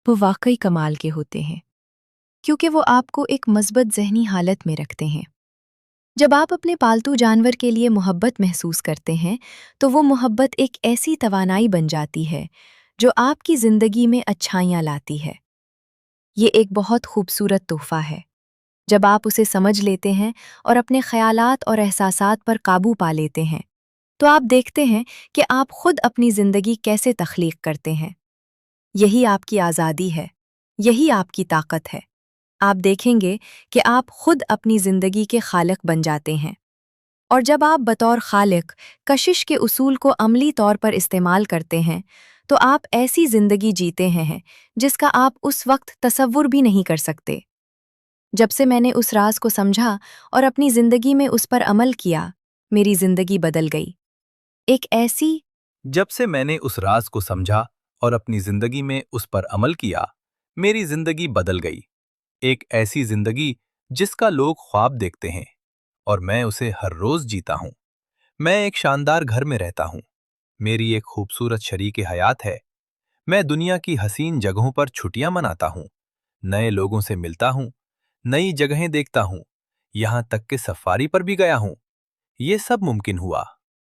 वो वाकई कमाल के होते हैं, क्योंकि वो आपको एक मस्बत ज़हनी हालत में रखते हैं। जब आप अपने पालतू जानवर के लिए मोहब्बत महसूस करते हैं, तो वो मोहब्बत एक ऐसी तवानाई बन जाती है जो आपकी ज़िंदगी में अच्छाइयाँ लाती है। ये एक बहुत खूबसूरत तोहफ़ा है। जब आप उसे समझ लेते हैं और अपने ख़यालात और एहसासात पर काबू पा लेते हैं, तो आप देखते हैं कि आप खुद अपनी ज़िंदगी कैसे तख्लीक करते हैं। यही आपकी आज़ादी है, यही आपकी ताकत है। आप देखेंगे कि आप खुद अपनी ज़िंदगी के खालिक बन जाते हैं। और जब आप बतौर खालिक कशिश के उसूल को अमली तौर पर इस्तेमाल करते हैं, तो आप ऐसी ज़िंदगी जीते हैं जिसका आप उस वक्त तसव्वुर भी नहीं कर सकते। जब से मैंने उस राज को समझा और अपनी ज़िंदगी में उस पर अमल किया, मेरी ज़िंदगी बदल गई। एक ऐसी जब से मैंने उस राज को समझा और अपनी जिंदगी में उस पर अमल किया, मेरी जिंदगी बदल गई। एक ऐसी जिंदगी जिसका लोग ख्वाब देखते हैं और मैं उसे हर रोज जीता हूं। मैं एक शानदार घर में रहता हूं। मेरी एक खूबसूरत शरीके हयात है। मैं दुनिया की हसीन जगहों पर छुट्टियां मनाता हूं, नए लोगों से मिलता हूं, नई जगहें देखता हूं, यहां तक कि सफारी पर भी गया हूं। ये सब मुमकिन हुआ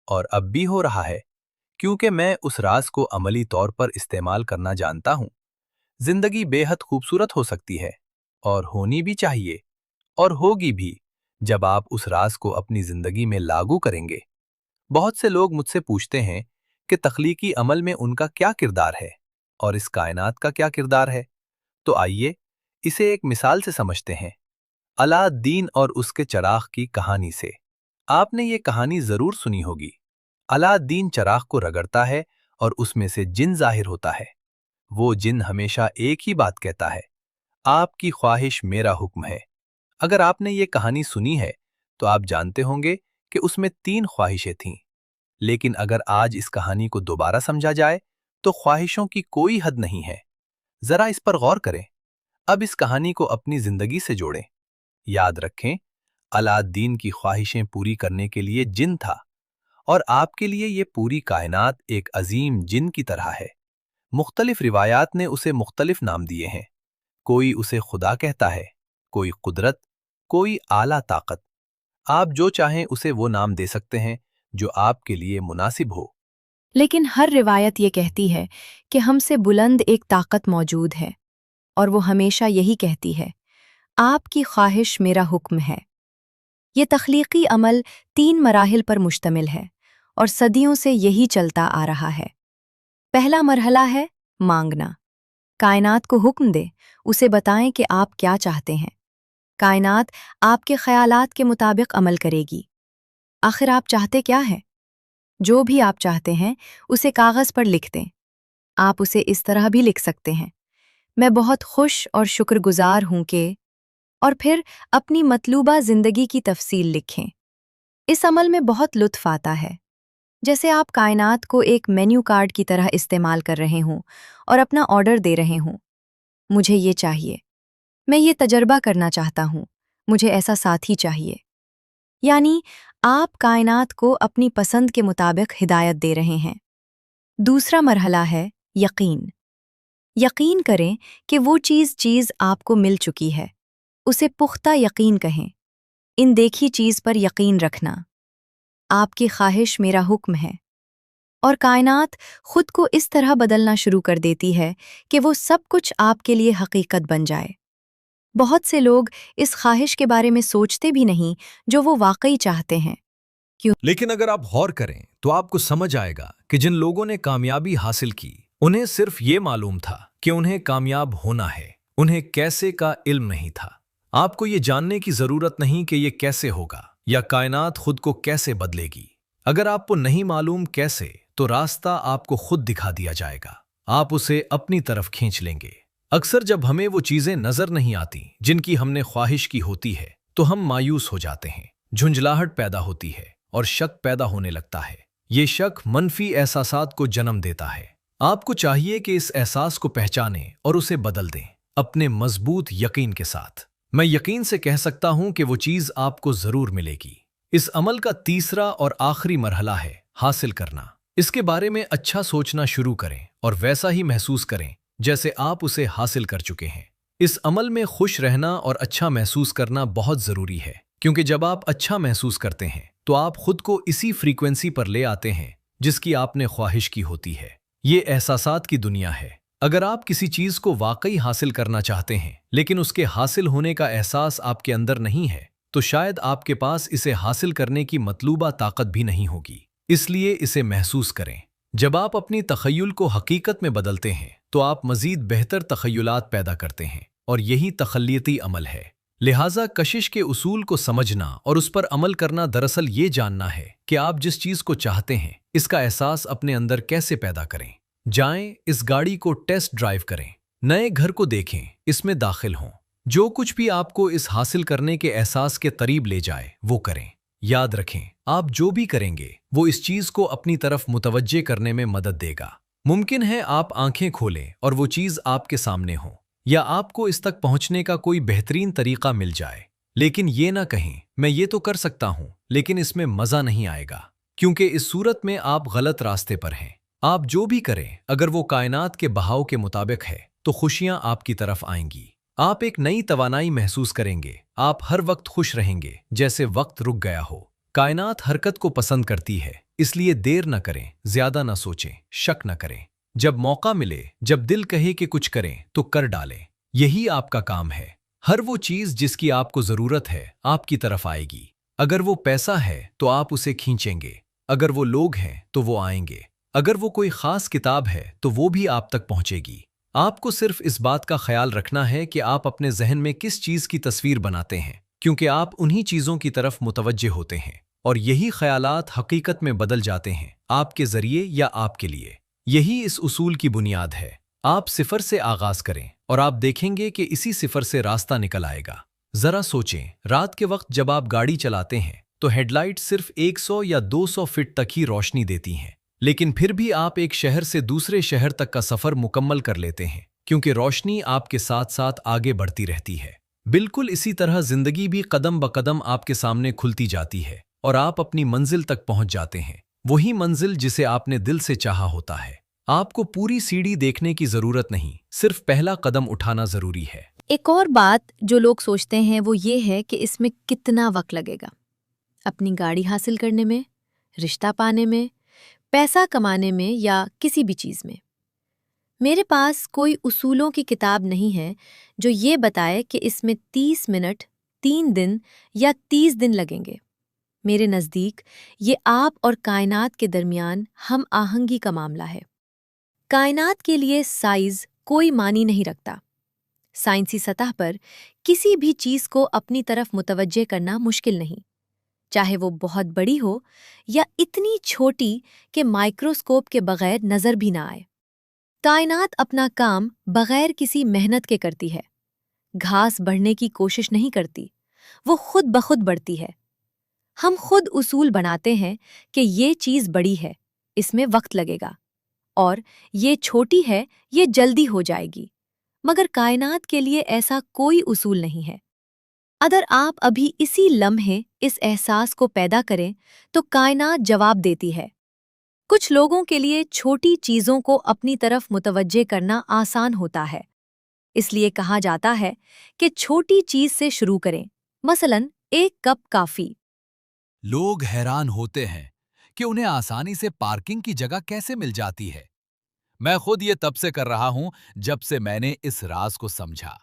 और अब भी हो रहा है क्योंकि मैं उस राज को अमली तौर पर इस्तेमाल करना जानता हूं। जिंदगी बेहद खूबसूरत हो सकती है और होनी भी चाहिए और होगी भी जब आप उस राज को अपनी जिंदगी में लागू करेंगे। बहुत से लोग मुझसे पूछते हैं कि तख्लीकी अमल में उनका क्या किरदार है और इस कायनात का क्या किरदार है। तो आइए इसे एक मिसाल से समझते हैं, अलादीन और उसके चराग की कहानी से। आपने ये कहानी जरूर सुनी होगी। अलादीन चराग को रगड़ता है और उसमें से जिन जाहिर होता है। वो जिन हमेशा एक ही बात कहता है, आपकी ख्वाहिश मेरा हुक्म है। अगर आपने ये कहानी सुनी है तो आप जानते होंगे कि उसमें 3 ख्वाहिशें थीं। लेकिन अगर आज इस कहानी को दोबारा समझा जाए तो ख्वाहिशों की कोई हद नहीं है। जरा इस पर गौर करें। अब इस कहानी को अपनी जिंदगी से जोड़ें। याद रखें, अलादीन की ख्वाहिशें पूरी करने के लिए जिन था और आपके लिए ये पूरी कायनात एक अजीम जिन की तरह है। मुख्तलिफ रिवायात ने उसे मुख्तलिफ नाम दिए हैं। कोई उसे खुदा कहता है, कोई कुदरत, कोई आला ताकत। आप जो चाहें उसे वो नाम दे सकते हैं जो आपके लिए मुनासिब हो। लेकिन हर रिवायत ये कहती है कि हमसे बुलंद एक ताकत मौजूद है, और वो हमेशा यही कहती है, आपकी ख्वाहिश मेरा हुक्म है। ये तख्लीकी अमल 3 मराहिल पर मुश्तमिल है और सदियों से यही चलता आ रहा है। पहला मरहला है मांगना। कायनात को हुक्म दे, उसे बताएं कि आप क्या चाहते हैं। कायनात आपके ख्यालात के मुताबिक अमल करेगी। आखिर आप चाहते क्या हैं? जो भी आप चाहते हैं, उसे कागज़ पर लिख दें। आप उसे इस तरह भी लिख सकते हैं, मैं बहुत खुश और शुक्रगुजार हूं कि, और फिर अपनी मतलूबा ज़िंदगी की तफसील लिखें। इस अमल में बहुत लुत्फ़ आता है, जैसे आप कायनात को एक मेन्यू कार्ड की तरह इस्तेमाल कर रहे हों और अपना ऑर्डर दे रहे हों। मुझे ये चाहिए, मैं ये तजर्बा करना चाहता हूँ, मुझे ऐसा साथी चाहिए। यानी आप कायनात को अपनी पसंद के मुताबिक हिदायत दे रहे हैं। दूसरा मरहला है यकीन। यकीन करें कि वो चीज़ आपको मिल चुकी है। उसे पुख्ता यकीन कहें। इन देखी चीज़ पर यकीन रखना। आपकी ख्वाहिश मेरा हुक्म है। और कायनात खुद को इस तरह बदलना शुरू कर देती है कि वो सब कुछ आपके लिए हकीकत बन जाए। बहुत से लोग इस ख्वाहिश के बारे में सोचते भी नहीं जो वो वाकई चाहते हैं। लेकिन अगर आप गौर करें तो आपको समझ आएगा कि जिन लोगों ने कामयाबी हासिल की, उन्हें सिर्फ ये मालूम था कि उन्हें कामयाब होना है, उन्हें कैसे का इल्म नहीं था। आपको ये जानने की जरूरत नहीं कि ये कैसे होगा या कायनात खुद को कैसे बदलेगी। अगर आपको नहीं मालूम कैसे, तो रास्ता आपको खुद दिखा दिया जाएगा। आप उसे अपनी तरफ खींच लेंगे। अक्सर जब हमें वो चीजें नजर नहीं आती जिनकी हमने ख्वाहिश की होती है, तो हम मायूस हो जाते हैं। झुंझलाहट पैदा होती है और शक पैदा होने लगता है। ये शक मनफी एहसासात को जन्म देता है। आपको चाहिए कि इस एहसास को पहचानें और उसे बदल दें अपने मजबूत यकीन के साथ। मैं यकीन से कह सकता हूं कि वो चीज आपको जरूर मिलेगी। इस अमल का तीसरा और आखिरी मरहला है हासिल करना। इसके बारे में अच्छा सोचना शुरू करें और वैसा ही महसूस करें जैसे आप उसे हासिल कर चुके हैं। इस अमल में खुश रहना और अच्छा महसूस करना बहुत ज़रूरी है, क्योंकि जब आप अच्छा महसूस करते हैं तो आप खुद को इसी फ्रीक्वेंसी पर ले आते हैं जिसकी आपने ख्वाहिश की होती है। ये एहसासात की दुनिया है। अगर आप किसी चीज़ को वाकई हासिल करना चाहते हैं लेकिन उसके हासिल होने का एहसास आपके अंदर नहीं है, तो शायद आपके पास इसे हासिल करने की मतलूबा ताकत भी नहीं होगी। इसलिए इसे महसूस करें। जब आप अपनी तख़य्युल को हकीकत में बदलते हैं तो आप मज़ीद बेहतर तख़य्युलात पैदा करते हैं, और यही तख़ल्लियती अमल है। लिहाजा कशिश के उसूल को समझना और उस पर अमल करना दरअसल ये जानना है कि आप जिस चीज़ को चाहते हैं इसका एहसास अपने अंदर कैसे पैदा करें। जाएं, इस गाड़ी को टेस्ट ड्राइव करें, नए घर को देखें, इसमें दाखिल हों। जो कुछ भी आपको इस हासिल करने के एहसास के करीब ले जाए वो करें। याद रखें, आप जो भी करेंगे वो इस चीज़ को अपनी तरफ मुतवज्जे करने में मदद देगा। मुमकिन है आप आंखें खोलें और वो चीज़ आपके सामने हो, या आपको इस तक पहुंचने का कोई बेहतरीन तरीका मिल जाए, लेकिन ये ना कहें मैं ये तो कर सकता हूं लेकिन इसमें मज़ा नहीं आएगा, क्योंकि इस सूरत में आप गलत रास्ते पर हैं। आप जो भी करें अगर वो कायनात के बहाव के मुताबिक है तो खुशियां आपकी तरफ आएंगी। आप एक नई तवानाई महसूस करेंगे। आप हर वक्त खुश रहेंगे जैसे वक्त रुक गया हो। कायनात हरकत को पसंद करती है, इसलिए देर न करें, ज्यादा न सोचें, शक न करें। जब मौका मिले, जब दिल कहे कि कुछ करें तो कर डालें। यही आपका काम है। हर वो चीज़ जिसकी आपको ज़रूरत है आपकी तरफ आएगी। अगर वो पैसा है तो आप उसे खींचेंगे, अगर वो लोग हैं तो वो आएंगे, अगर वो कोई ख़ास किताब है तो वो भी आप तक पहुंचेगी। आपको सिर्फ इस बात का ख्याल रखना है कि आप अपने जहन में किस चीज़ की तस्वीर बनाते हैं, क्योंकि आप उन्हीं चीज़ों की तरफ मुतवज्जे होते हैं, और यही ख्यालात हकीकत में बदल जाते हैं, आपके ज़रिए या आपके लिए। यही इस उसूल की बुनियाद है। आप सिफर से आगाज़ करें और आप देखेंगे कि इसी सिफर से रास्ता निकल आएगा। ज़रा सोचें, रात के वक्त जब आप गाड़ी चलाते हैं तो हेडलाइट सिर्फ 100 या 200 फीट तक ही रोशनी देती हैं, लेकिन फिर भी आप एक शहर से दूसरे शहर तक का सफ़र मुकम्मल कर लेते हैं, क्योंकि रोशनी आपके साथ साथ आगे बढ़ती रहती है। बिल्कुल इसी तरह ज़िंदगी भी कदम ब कदम आपके सामने खुलती जाती है और आप अपनी मंजिल तक पहुंच जाते हैं, वही मंजिल जिसे आपने दिल से चाहा होता है। आपको पूरी सीढ़ी देखने की ज़रूरत नहीं, सिर्फ पहला कदम उठाना ज़रूरी है। एक और बात जो लोग सोचते हैं वो ये है कि इसमें कितना वक्त लगेगा, अपनी गाड़ी हासिल करने में, रिश्ता पाने में, पैसा कमाने में या किसी भी चीज़ में। मेरे पास कोई उसूलों की किताब नहीं है जो ये बताए कि इसमें 30 मिनट, 3 दिन या 30 दिन लगेंगे। मेरे नज़दीक ये आप और कायनात के दरमियान हम आहंगी का मामला है। कायनात के लिए साइज़ कोई मानी नहीं रखता। साइंसी सतह पर किसी भी चीज़ को अपनी तरफ मुतवज्जे करना मुश्किल नहीं, चाहे वो बहुत बड़ी हो या इतनी छोटी कि माइक्रोस्कोप के बगैर नज़र भी ना आए। कायनात अपना काम बगैर किसी मेहनत के करती है। घास बढ़ने की कोशिश नहीं करती, वो खुद ब खुद बढ़ती है। हम खुद उसूल बनाते हैं कि ये चीज़ बड़ी है, इसमें वक्त लगेगा, और ये छोटी है, ये जल्दी हो जाएगी। मगर कायनात के लिए ऐसा कोई उसूल नहीं है। अगर आप अभी इसी लम्हे इस एहसास को पैदा करें तो कायनात जवाब देती है। कुछ लोगों के लिए छोटी चीज़ों को अपनी तरफ मुतवज्जे करना आसान होता है, इसलिए कहा जाता है कि छोटी चीज़ से शुरू करें, मसलन एक कप काफ़ी। लोग हैरान होते हैं कि उन्हें आसानी से पार्किंग की जगह कैसे मिल जाती है। मैं खुद ये तब से कर रहा हूं जब से मैंने इस राज को समझा।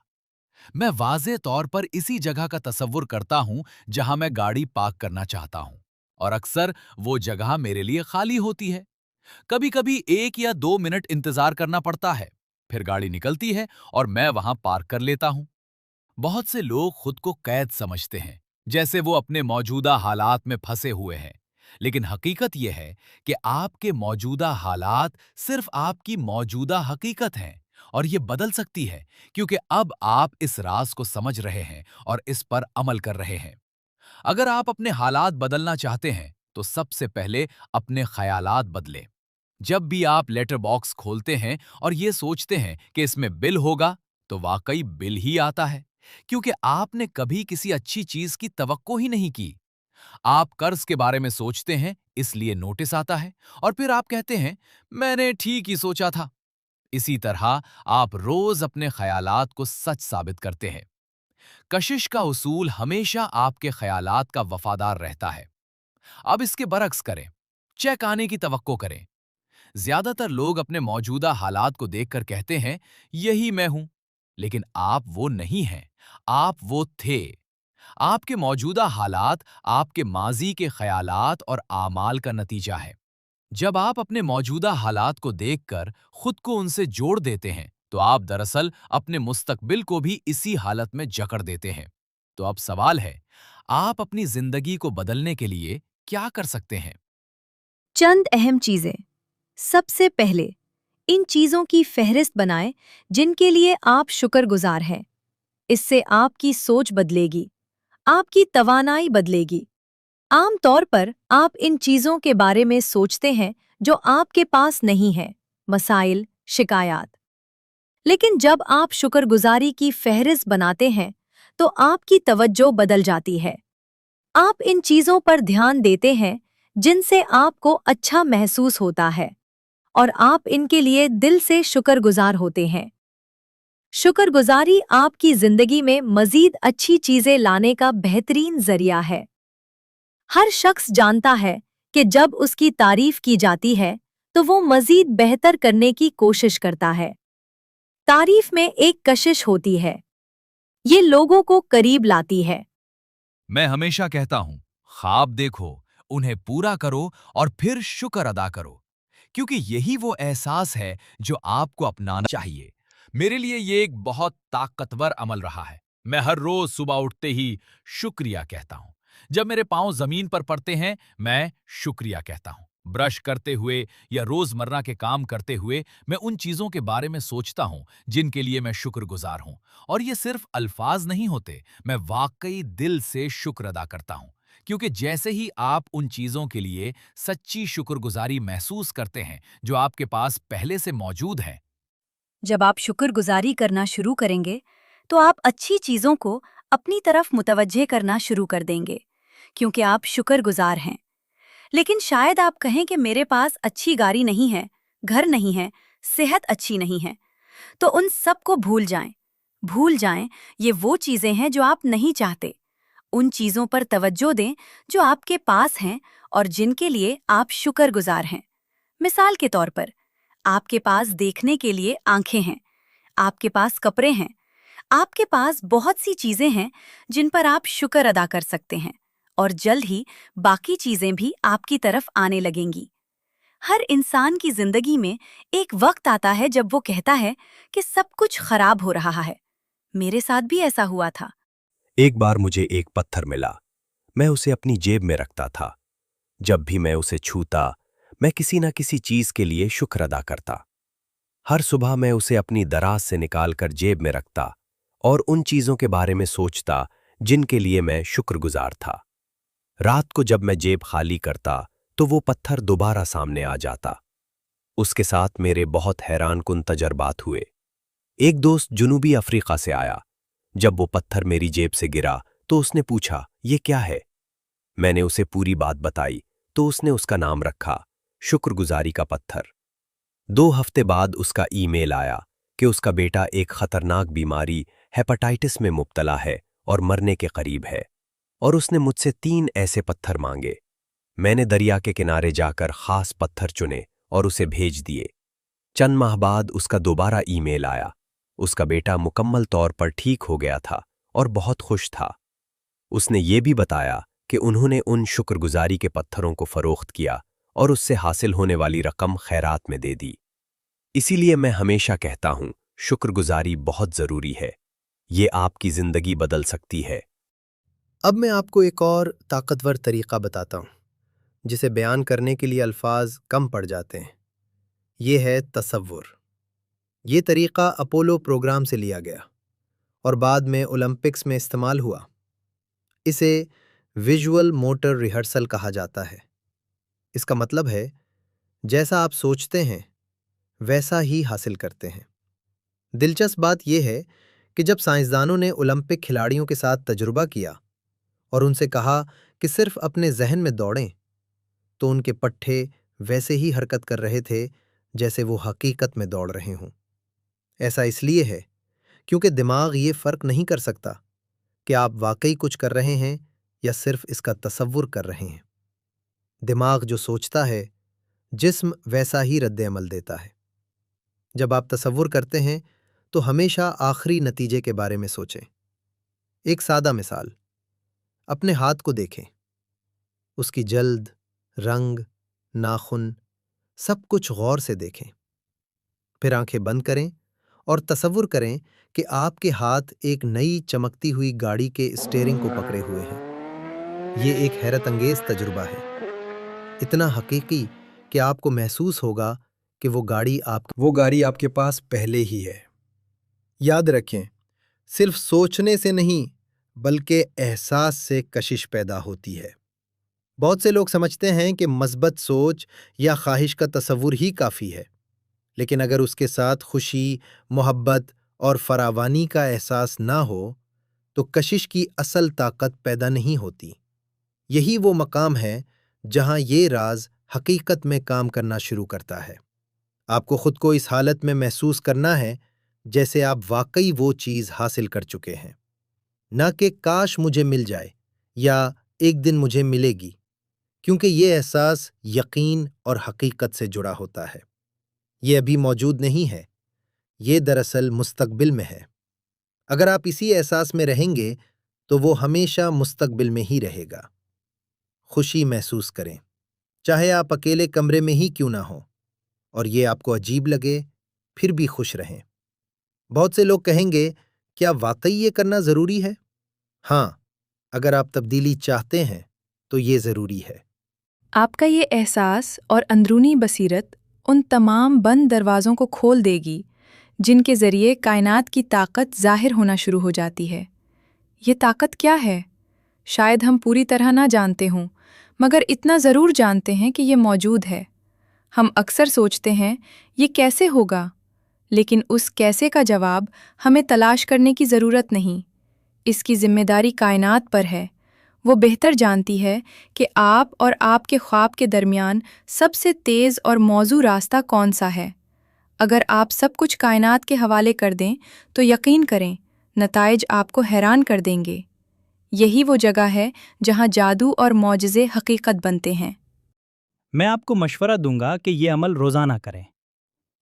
मैं वाज़े तौर पर इसी जगह का तसव्वुर करता हूं जहां मैं गाड़ी पार्क करना चाहता हूं, और अक्सर वो जगह मेरे लिए खाली होती है। कभी कभी 1 या 2 मिनट इंतजार करना पड़ता है, फिर गाड़ी निकलती है और मैं वहां पार्क कर लेता हूं। बहुत से लोग खुद को कैद समझते हैं, जैसे वो अपने मौजूदा हालात में फंसे हुए हैं, लेकिन हकीकत यह है कि आपके मौजूदा हालात सिर्फ आपकी मौजूदा हकीकत हैं, और ये बदल सकती है क्योंकि अब आप इस राज को समझ रहे हैं और इस पर अमल कर रहे हैं। अगर आप अपने हालात बदलना चाहते हैं तो सबसे पहले अपने ख्यालात बदलें। जब भी आप लेटर बॉक्स खोलते हैं और ये सोचते हैं कि इसमें बिल होगा, तो वाकई बिल ही आता है, क्योंकि आपने कभी किसी अच्छी चीज की तवक्को ही नहीं की। आप कर्ज के बारे में सोचते हैं, इसलिए नोटिस आता है, और फिर आप कहते हैं मैंने ठीक ही सोचा था। इसी तरह आप रोज अपने ख्यालात को सच साबित करते हैं। कशिश का उसूल हमेशा आपके ख्यालात का वफादार रहता है। अब इसके बरक्स करें, चेक आने की तवक्को करें। ज्यादातर लोग अपने मौजूदा हालात को देखकर कहते हैं, यही मैं हूं, लेकिन आप वो नहीं हैं, आप वो थे। आपके मौजूदा हालात आपके माजी के ख्यालात और आमाल का नतीजा है। जब आप अपने मौजूदा हालात को देखकर खुद को उनसे जोड़ देते हैं, तो आप दरअसल अपने मुस्तकबिल को भी इसी हालत में जकड़ देते हैं। तो अब सवाल है, आप अपनी जिंदगी को बदलने के लिए क्या कर सकते हैं? चंद अहम चीजें। सबसे पहले, इन चीजों की फहरिस्त बनाएं जिनके लिए आप शुक्रगुजार हैं। इससे आपकी सोच बदलेगी, आपकी तवानाई बदलेगी। आम तौर पर आप इन चीजों के बारे में सोचते हैं जो आपके पास नहीं है, मसाइल, शिकायत। लेकिन जब आप शुक्रगुजारी की फहरिस्त बनाते हैं, तो आपकी तवज्जो बदल जाती है। आप इन चीजों पर ध्यान देते हैं जिनसे आपको अच्छा महसूस होता है, और आप इनके लिए दिल से शुक्रगुजार होते हैं। शुक्रगुजारी आपकी जिंदगी में मजीद अच्छी चीजें लाने का बेहतरीन जरिया है। हर शख्स जानता है कि जब उसकी तारीफ की जाती है तो वो मजीद बेहतर करने की कोशिश करता है। तारीफ में एक कशिश होती है, ये लोगों को करीब लाती है। मैं हमेशा कहता हूं, ख्वाब देखो, उन्हें पूरा करो और फिर शुक्र अदा करो, क्योंकि यही वो एहसास है जो आपको अपनाना चाहिए। मेरे लिए ये एक बहुत ताकतवर अमल रहा है। मैं हर रोज सुबह उठते ही शुक्रिया कहता हूं। जब मेरे पांव जमीन पर पड़ते हैं, मैं शुक्रिया कहता हूं। ब्रश करते हुए या रोजमर्रा के काम करते हुए मैं उन चीजों के बारे में सोचता हूं जिनके लिए मैं शुक्रगुजार हूं। और ये सिर्फ अल्फाज नहीं होते, मैं वाकई दिल से शुक्र अदा करता हूं। क्योंकि जैसे ही आप उन चीजों के लिए सच्ची शुक्रगुजारी महसूस करते हैं जो आपके पास पहले से मौजूद हैं, जब आप शुक्रगुजारी करना शुरू करेंगे, तो आप अच्छी चीजों को अपनी तरफ मुतवज्जे करना शुरू कर देंगे, क्योंकि आप शुक्रगुजार हैं। लेकिन शायद आप कहें कि मेरे पास अच्छी गाड़ी नहीं है, घर नहीं है, सेहत अच्छी नहीं है। तो उन सब को भूल जाएं। भूल जाएं, ये वो चीजें हैं जो आप नहीं चाहते। उन चीजों पर तवज्जो दें जो आपके पास हैं और जिनके लिए आप शुक्रगुजार हैं। मिसाल के तौर पर, आपके पास देखने के लिए आंखें हैं, आपके पास कपड़े हैं, आपके पास बहुत सी चीजें हैं जिन पर आप शुक्र अदा कर सकते हैं, और जल्द ही बाकी चीजें भी आपकी तरफ आने लगेंगी। हर इंसान की जिंदगी में एक वक्त आता है जब वो कहता है कि सब कुछ खराब हो रहा है। मेरे साथ भी ऐसा हुआ था। एक बार मुझे एक पत्थर मिला। मैं उसे अपनी जेब में रखता था। जब भी मैं उसे छूता, मैं किसी न किसी चीज के लिए शुक्र अदा करता। हर सुबह मैं उसे अपनी दराज से निकालकर जेब में रखता और उन चीजों के बारे में सोचता जिनके लिए मैं शुक्रगुजार था। रात को जब मैं जेब खाली करता तो वो पत्थर दोबारा सामने आ जाता। उसके साथ मेरे बहुत हैरानकुन तजर्बात हुए। एक दोस्त जुनूबी अफ्रीका से आया। जब वो पत्थर मेरी जेब से गिरा तो उसने पूछा, ये क्या है? मैंने उसे पूरी बात बताई तो उसने उसका नाम रखा, शुक्रगुजारी का पत्थर। 2 हफ्ते बाद उसका ईमेल आया कि उसका बेटा एक खतरनाक बीमारी हेपेटाइटिस में मुब्तला है और मरने के करीब है, और उसने मुझसे 3 ऐसे पत्थर मांगे। मैंने दरिया के किनारे जाकर खास पत्थर चुने और उसे भेज दिए। चंद माह बाद उसका दोबारा ईमेल आया। उसका बेटा मुकम्मल तौर पर ठीक हो गया था और बहुत खुश था। उसने ये भी बताया कि उन्होंने उन शुक्रगुजारी के पत्थरों को फरोख्त किया और उससे हासिल होने वाली रकम खैरात में दे दी। इसीलिए मैं हमेशा कहता हूं, शुक्रगुजारी बहुत जरूरी है। ये आपकी जिंदगी बदल सकती है। अब मैं आपको एक और ताकतवर तरीका बताता हूं, जिसे बयान करने के लिए अल्फाज कम पड़ जाते हैं। ये है तसव्वुर। ये तरीका अपोलो प्रोग्राम से लिया गया और बाद में ओलंपिक्स में इस्तेमाल हुआ। इसे विजुअल मोटर रिहर्सल कहा जाता है। इसका मतलब है, जैसा आप सोचते हैं वैसा ही हासिल करते हैं। दिलचस्प बात यह है कि जब साइंसदानों ने ओलंपिक खिलाड़ियों के साथ तजुर्बा किया और उनसे कहा कि सिर्फ अपने जहन में दौड़ें, तो उनके पट्टे वैसे ही हरकत कर रहे थे जैसे वो हकीकत में दौड़ रहे हों। ایسا اس لیے ہے کیونکہ دماغ یہ فرق نہیں کر سکتا کہ آپ واقعی کچھ کر رہے ہیں یا صرف اس کا تصور کر رہے ہیں۔ دماغ جو سوچتا ہے، جسم ویسا ہی رد عمل دیتا ہے۔ جب آپ تصور کرتے ہیں تو ہمیشہ آخری نتیجے کے بارے میں سوچیں۔ ایک سادہ مثال، اپنے ہاتھ کو دیکھیں، اس کی جلد، رنگ، ناخن، سب کچھ غور سے دیکھیں۔ پھر آنکھیں بند کریں اور تصور کریں کہ آپ کے ہاتھ ایک نئی چمکتی ہوئی گاڑی کے اسٹیئرنگ کو پکڑے ہوئے ہیں۔ یہ ایک حیرت انگیز تجربہ ہے، اتنا حقیقی کہ آپ کو محسوس ہوگا کہ وہ گاڑی آپ کے پاس پہلے ہی ہے۔ یاد رکھیں، صرف سوچنے سے نہیں بلکہ احساس سے کشش پیدا ہوتی ہے۔ بہت سے لوگ سمجھتے ہیں کہ مثبت سوچ یا خواہش کا تصور ہی کافی ہے، لیکن اگر اس کے ساتھ خوشی، محبت اور فراوانی کا احساس نہ ہو تو کشش کی اصل طاقت پیدا نہیں ہوتی۔ یہی وہ مقام ہے جہاں یہ راز حقیقت میں کام کرنا شروع کرتا ہے۔ آپ کو خود کو اس حالت میں محسوس کرنا ہے جیسے آپ واقعی وہ چیز حاصل کر چکے ہیں، نہ کہ کاش مجھے مل جائے یا ایک دن مجھے ملے گی، کیونکہ یہ احساس یقین اور حقیقت سے جڑا ہوتا ہے۔ یہ ابھی موجود نہیں ہے، یہ دراصل مستقبل میں ہے۔ اگر آپ اسی احساس میں رہیں گے تو وہ ہمیشہ مستقبل میں ہی رہے گا۔ خوشی محسوس کریں، چاہے آپ اکیلے کمرے میں ہی کیوں نہ ہوں، اور یہ آپ کو عجیب لگے، پھر بھی خوش رہیں۔ بہت سے لوگ کہیں گے، کیا واقعی یہ کرنا ضروری ہے؟ ہاں، اگر آپ تبدیلی چاہتے ہیں تو یہ ضروری ہے۔ آپ کا یہ احساس اور اندرونی بصیرت ان تمام بند دروازوں کو کھول دے گی جن کے ذریعے کائنات کی طاقت ظاہر ہونا شروع ہو جاتی ہے۔ یہ طاقت کیا ہے؟ شاید ہم پوری طرح نہ جانتے ہوں، مگر اتنا ضرور جانتے ہیں کہ یہ موجود ہے۔ ہم اکثر سوچتے ہیں، یہ کیسے ہوگا؟ لیکن اس کیسے کا جواب ہمیں تلاش کرنے کی ضرورت نہیں۔ اس کی ذمہ داری کائنات پر ہے۔ وہ بہتر جانتی ہے کہ آپ اور آپ کے خواب کے درمیان سب سے تیز اور موزوں راستہ کون سا ہے۔ اگر آپ سب کچھ کائنات کے حوالے کر دیں تو یقین کریں، نتائج آپ کو حیران کر دیں گے۔ یہی وہ جگہ ہے جہاں جادو اور معجزے حقیقت بنتے ہیں۔ میں آپ کو مشورہ دوں گا کہ یہ عمل روزانہ کریں،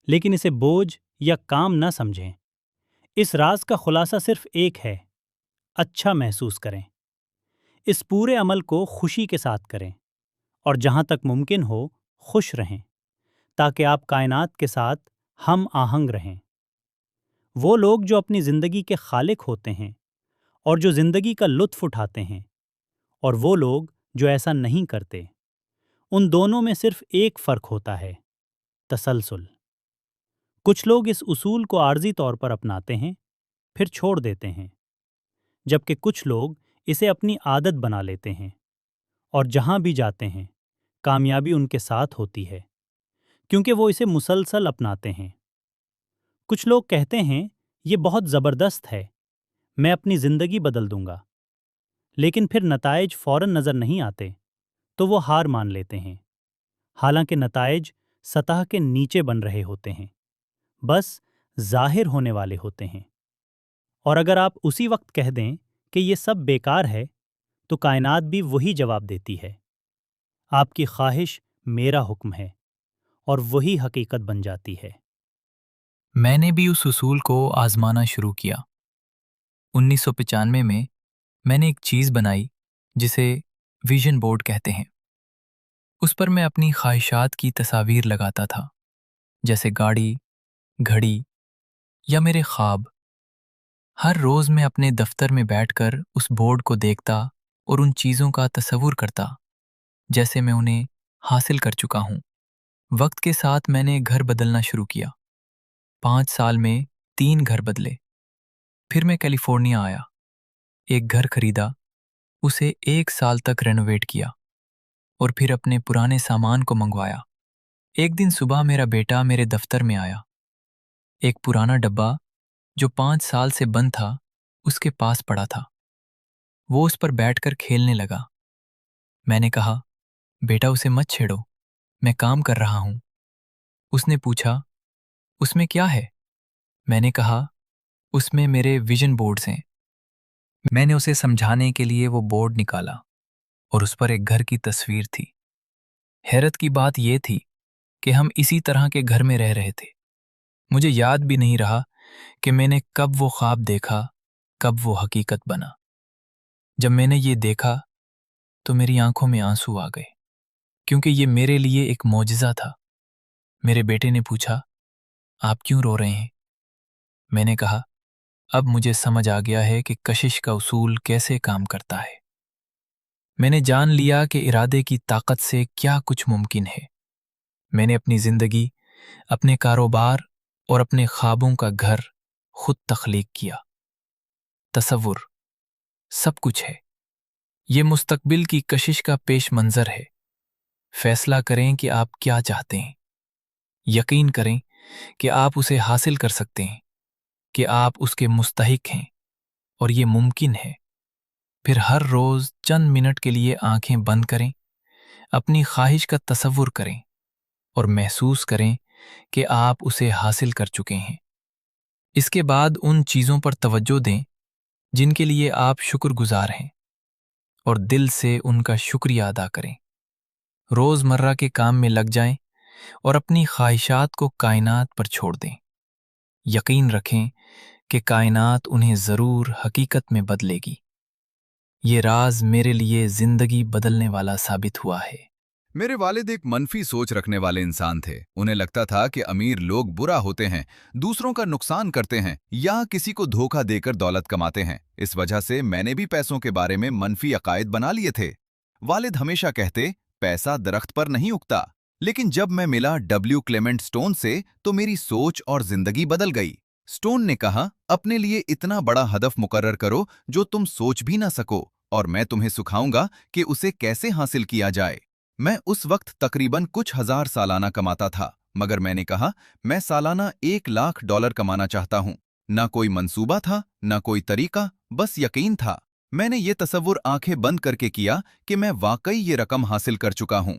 لیکن اسے بوجھ یا کام نہ سمجھیں۔ اس راز کا خلاصہ صرف ایک ہے: اچھا محسوس کریں۔ اس پورے عمل کو خوشی کے ساتھ کریں، اور جہاں تک ممکن ہو خوش رہیں، تاکہ آپ کائنات کے ساتھ ہم آہنگ رہیں۔ وہ لوگ جو اپنی زندگی کے خالق ہوتے ہیں اور جو زندگی کا لطف اٹھاتے ہیں، اور وہ لوگ جو ایسا نہیں کرتے، ان دونوں میں صرف ایک فرق ہوتا ہے: تسلسل۔ کچھ لوگ اس اصول کو عارضی طور پر اپناتے ہیں، پھر چھوڑ دیتے ہیں، جبکہ کچھ لوگ اسے اپنی عادت بنا لیتے ہیں، اور جہاں بھی جاتے ہیں کامیابی ان کے ساتھ ہوتی ہے، کیونکہ وہ اسے مسلسل اپناتے ہیں۔ کچھ لوگ کہتے ہیں، یہ بہت زبردست ہے، میں اپنی زندگی بدل دوں گا، لیکن پھر نتائج فوراً نظر نہیں آتے تو وہ ہار مان لیتے ہیں، حالانکہ نتائج سطح کے نیچے بن رہے ہوتے ہیں، بس ظاہر ہونے والے ہوتے ہیں۔ اور اگر آپ اسی وقت کہہ دیں کہ یہ سب بیکار ہے، تو کائنات بھی وہی جواب دیتی ہے: آپ کی خواہش میرا حکم ہے، اور وہی حقیقت بن جاتی ہے۔ میں نے بھی اس اصول کو آزمانا شروع کیا۔ 1995 میں نے ایک چیز بنائی جسے ویژن بورڈ کہتے ہیں۔ اس پر میں اپنی خواہشات کی تصاویر لگاتا تھا، جیسے گاڑی، گھڑی یا میرے خواب۔ ہر روز میں اپنے دفتر میں بیٹھ کر اس بورڈ کو دیکھتا اور ان چیزوں کا تصور کرتا جیسے میں انہیں حاصل کر چکا ہوں۔ وقت کے ساتھ میں نے گھر بدلنا شروع کیا۔ 5 سال میں 3 گھر بدلے۔ پھر میں کیلیفورنیا آیا، ایک گھر خریدا، اسے 1 سال تک رینوویٹ کیا، اور پھر اپنے پرانے سامان کو منگوایا۔ ایک دن صبح میرا بیٹا میرے دفتر میں آیا۔ ایک پرانا ڈبہ جو 5 سال سے بند تھا اس کے پاس پڑا تھا۔ وہ اس پر بیٹھ کر کھیلنے لگا۔ میں نے کہا، بیٹا اسے مت چھیڑو، میں کام کر رہا ہوں۔ اس نے پوچھا، اس میں کیا ہے؟ मैंने कहा, उसमें मेरे विजन बोर्ड्स हैं। मैंने उसे समझाने के लिए वो बोर्ड निकाला और उस पर एक घर की तस्वीर थी। हैरत की बात यह थी कि हम इसी तरह के घर में रह रहे थे। मुझे याद भी नहीं रहा कि मैंने कब वो ख्वाब देखा, कब वो हकीकत बना। जब मैंने ये देखा तो मेरी आंखों में आंसू आ गए, क्योंकि ये मेरे लिए एक मौजिज़ा था। मेरे बेटे ने पूछा, आप क्यों रो रहे हैं? मैंने कहा, अब मुझे समझ आ गया है कि कशिश का उसूल कैसे काम करता है। मैंने जान लिया कि इरादे की ताकत से क्या कुछ मुमकिन है। मैंने अपनी जिंदगी, अपने कारोबार और अपने ख्वाबों का घर खुद तख्लीक किया। तसव्वुर सब कुछ है। ये मुस्तकबिल की कशिश का पेश मंजर है। फैसला करें कि आप क्या चाहते हैं। यकीन करें कि आप उसे हासिल कर सकते हैं, कि आप उसके मुस्तहिक हैं और ये मुमकिन है। फिर हर रोज चंद मिनट के लिए आंखें बंद करें, अपनी ख्वाहिश का तसव्वुर करें और महसूस करें कि आप उसे हासिल कर चुके हैं। इसके बाद उन चीज़ों पर तवज्जो दें जिनके लिए आप शुक्रगुजार हैं और दिल से उनका शुक्रिया अदा करें। रोज़मर्रा के काम में लग जाएं और अपनी ख्वाहिशात को कायनात पर छोड़ दें। यकीन रखें कि कायनात उन्हें ज़रूर हकीकत में बदलेगी। ये राज मेरे लिए ज़िंदगी बदलने वाला साबित हुआ है। मेरे वालिद एक मनफी सोच रखने वाले इंसान थे। उन्हें लगता था कि अमीर लोग बुरा होते हैं, दूसरों का नुकसान करते हैं या किसी को धोखा देकर दौलत कमाते हैं। इस वजह से मैंने भी पैसों के बारे में मनफी अकायद बना लिए थे। वालिद हमेशा कहते, पैसा दरख्त पर नहीं उगता। लेकिन जब मैं मिला डब्ल्यू क्लेमेंट स्टोन से तो मेरी सोच और जिंदगी बदल गई। स्टोन ने कहा, अपने लिए इतना बड़ा हदफ मुकर्रर करो जो तुम सोच भी ना सको, और मैं तुम्हें सिखाऊंगा कि उसे कैसे हासिल किया जाए। मैं उस वक्त तकरीबन कुछ हजार सालाना कमाता था, मगर मैंने कहा, मैं सालाना $1,00,000 कमाना चाहता हूं। ना कोई मंसूबा था, ना कोई तरीका, बस यकीन था। मैंने ये तसव्वुर आंखें बंद करके किया कि मैं वाकई ये रकम हासिल कर चुका हूं।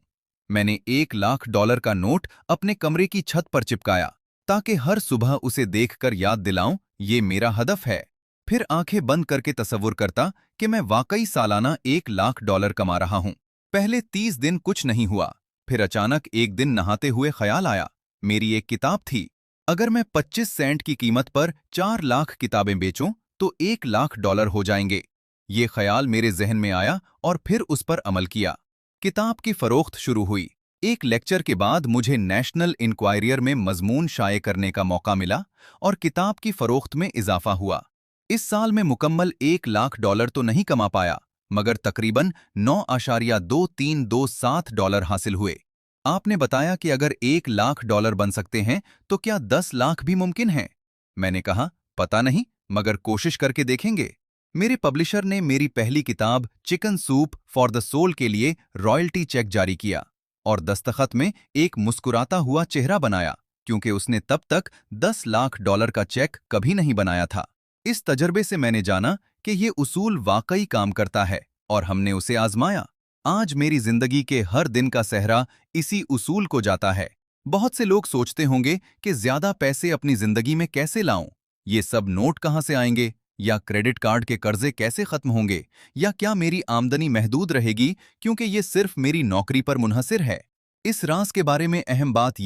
मैंने $1,00,000 का नोट अपने कमरे की छत पर चिपकाया ताकि हर सुबह उसे देखकर याद दिलाऊं, ये मेरा हदफ है। फिर आंखें बंद करके तसव्वुर करता कि मैं वाकई सालाना $1,00,000 कमा रहा हूं। पहले 30 दिन कुछ नहीं हुआ। फिर अचानक एक दिन नहाते हुए ख्याल आया, मेरी एक किताब थी। अगर मैं 25 सेंट की कीमत पर 4 लाख किताबें बेचूं तो $1,00,000 हो जाएंगे। ये ख्याल मेरे जहन में आया और फिर उस पर अमल किया। किताब की फरोख्त शुरू हुई। एक लेक्चर के बाद मुझे नेशनल इंक्वायरियर में मजमून शाये करने का मौका मिला और किताब की फरोख्त में इजाफा हुआ। इस साल में मुकम्मल $1,00,000 तो नहीं कमा पाया, मगर तकरीबन $9.2327 हासिल हुए। आपने बताया कि अगर $1,00,000 बन सकते हैं तो क्या 10 लाख भी मुमकिन है? मैंने कहा, पता नहीं, मगर कोशिश करके देखेंगे। मेरे पब्लिशर ने मेरी पहली किताब chicken soup for the soul के लिए रॉयल्टी चेक जारी किया और दस्तखत में एक मुस्कुराता हुआ चेहरा बनाया, क्योंकि उसने तब तक $10 लाख का चेक कभी नहीं बनाया था। इस तजर्बे से मैंने जाना कि ये उसूल वाकई काम करता है और हमने उसे आजमाया। आज मेरी जिंदगी के हर दिन का सहरा इसी उसूल को जाता है। बहुत से लोग सोचते होंगे कि ज्यादा पैसे अपनी जिंदगी में कैसे लाऊं, ये सब नोट कहां से आएंगे, या क्रेडिट कार्ड के कर्जे कैसे खत्म होंगे, या क्या मेरी आमदनी महदूद रहेगी क्योंकि ये सिर्फ मेरी नौकरी पर मुनहसिर है। इस राज के बारे में अहम बात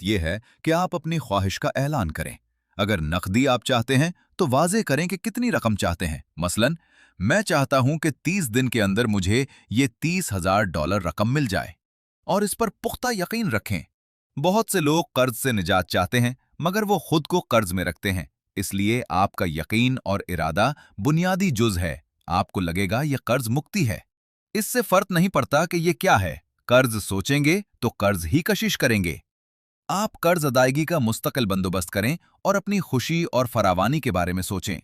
ये है कि आप अपनी ख्वाहिश का ऐलान करें। अगर नकदी आप चाहते हैं तो वाजे करें कि कितनी रकम चाहते हैं। मसलन, मैं चाहता हूं कि 30 दिन के अंदर मुझे ये $30,000 रकम मिल जाए, और इस पर पुख्ता यकीन रखें। बहुत से लोग कर्ज से निजात चाहते हैं, मगर वो खुद को कर्ज में रखते हैं। इसलिए आपका यकीन और इरादा बुनियादी जुज है। आपको लगेगा ये कर्ज मुक्ति है। इससे फर्क नहीं पड़ता कि ये क्या है। कर्ज सोचेंगे तो कर्ज ही कशिश करेंगे। आप कर्ज अदायगी का मुस्तकिल बंदोबस्त करें और अपनी खुशी और फरावानी के बारे में सोचें।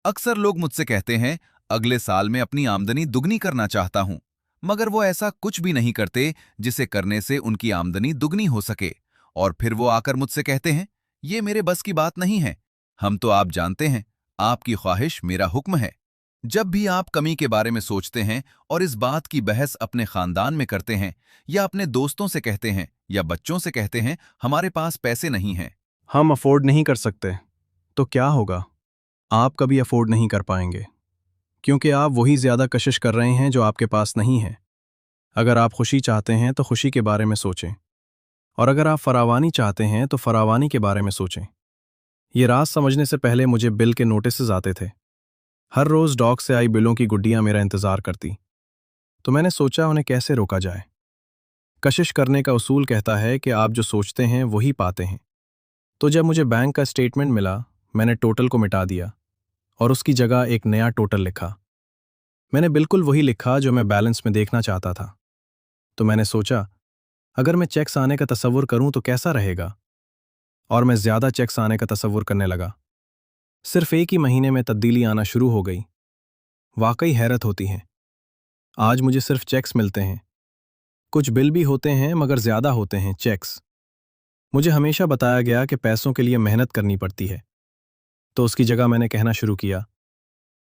अक्सर लोग मुझसे कहते हैं, अगले साल में अपनी आमदनी दुगनी करना चाहता हूं, मगर वो ऐसा कुछ भी नहीं करते जिसे करने से उनकी आमदनी दुगनी हो सके। और फिर वो आकर मुझसे कहते हैं, ये मेरे बस की बात नहीं है। हम तो आप जानते हैं, आपकी ख्वाहिश मेरा हुक्म है। जब भी आप कमी के बारे में सोचते हैं और इस बात की बहस अपने खानदान में करते हैं, या अपने दोस्तों से कहते हैं, या बच्चों से कहते हैं, हमारे पास पैसे नहीं हैं, हम अफोर्ड नहीं कर सकते तो क्या होगा? आप कभी अफोर्ड नहीं कर पाएंगे, क्योंकि आप वही ज़्यादा कशिश कर रहे हैं जो आपके पास नहीं है। अगर आप खुशी चाहते हैं तो खुशी के बारे में सोचें, और अगर आप फरावानी चाहते हैं तो फरावानी के बारे में सोचें। ये राज समझने से पहले मुझे बिल के नोटिसेस आते थे। हर रोज़ डॉग से आई बिलों की गुड्डियाँ मेरा इंतज़ार करती, तो मैंने सोचा उन्हें कैसे रोका जाए। कशिश करने का उसूल कहता है कि आप जो सोचते हैं वही पाते हैं। तो जब मुझे बैंक का स्टेटमेंट मिला, मैंने टोटल को मिटा दिया और उसकी जगह एक नया टोटल लिखा। मैंने बिल्कुल वही लिखा जो मैं बैलेंस में देखना चाहता था। तो मैंने सोचा, अगर मैं चेक्स आने का तसव्वुर करूं तो कैसा रहेगा, और मैं ज़्यादा चेक्स आने का तसव्वुर करने लगा। सिर्फ एक ही महीने में तब्दीली आना शुरू हो गई। वाकई हैरत होती है। आज मुझे सिर्फ चेक्स मिलते हैं। कुछ बिल भी होते हैं मगर ज़्यादा होते हैं चेक्स। मुझे हमेशा बताया गया कि पैसों के लिए मेहनत करनी पड़ती है, तो उसकी जगह मैंने कहना शुरू किया,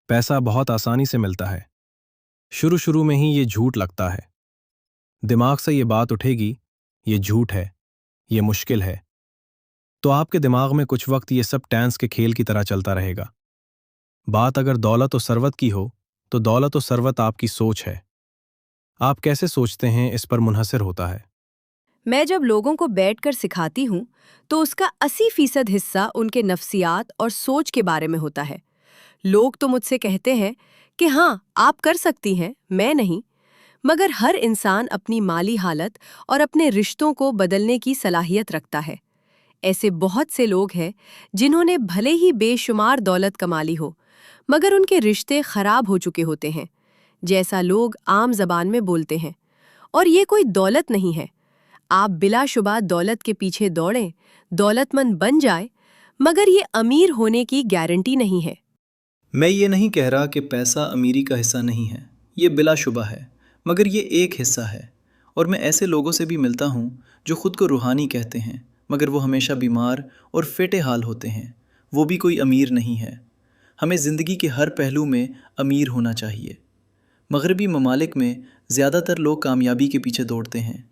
पैसा बहुत आसानी से मिलता है। शुरू शुरू में ही ये झूठ लगता है। दिमाग से ये बात उठेगी, ये झूठ है, ये मुश्किल है। तो आपके दिमाग में कुछ वक्त ये सब टैंस के खेल की तरह चलता रहेगा। बात अगर दौलत और सरवत की हो तो दौलत और सरवत आपकी सोच है। आप कैसे सोचते हैं इस पर मुनहसर होता है। मैं जब लोगों को बैठकर सिखाती हूँ तो उसका 80% हिस्सा उनके नफ्सियात और सोच के बारे में होता है। लोग तो मुझसे कहते हैं कि हाँ, आप कर सकती हैं, मैं नहीं। मगर हर इंसान अपनी माली हालत और अपने रिश्तों को बदलने की सलाहियत रखता है। ऐसे बहुत से लोग हैं जिन्होंने भले ही बेशुमार दौलत कमा ली हो, मगर उनके रिश्ते खराब हो चुके होते हैं, जैसा लोग आम जबान में बोलते हैं। और ये कोई दौलत नहीं है। आप बिलाशुबा दौलत के पीछे दौड़ें, दौलतमंद बन जाए, मगर ये अमीर होने की गारंटी नहीं है। मैं ये नहीं कह रहा कि पैसा अमीरी का हिस्सा नहीं है, ये बिलाशुबा है, मगर ये एक हिस्सा है। और मैं ऐसे लोगों से भी मिलता हूँ जो खुद को रूहानी कहते हैं, मगर वो हमेशा बीमार और फेटे हाल होते हैं। वो भी कोई अमीर नहीं है। हमें ज़िंदगी के हर पहलू में अमीर होना चाहिए। मगरबी ममालिक में ज़्यादातर लोग कामयाबी के पीछे दौड़ते हैं,